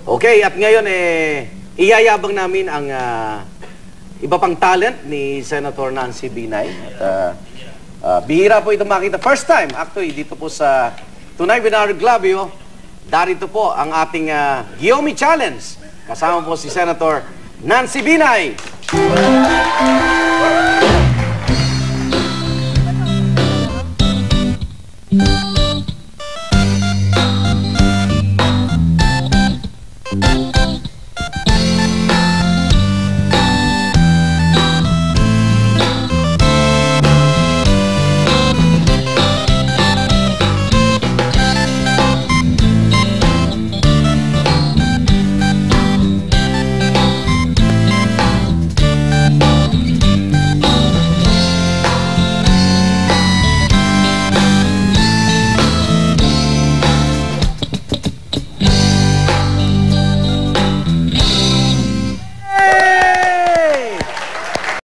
Okay, at ngayon iyayabang namin ang iba pang talent ni Senator Nancy Binay. At bihira po ito makita. First time, actually, dito po sa Tunay Binario Glavio, darito po ang ating Gyomi Challenge. Kasama po si Senator Nancy Binay.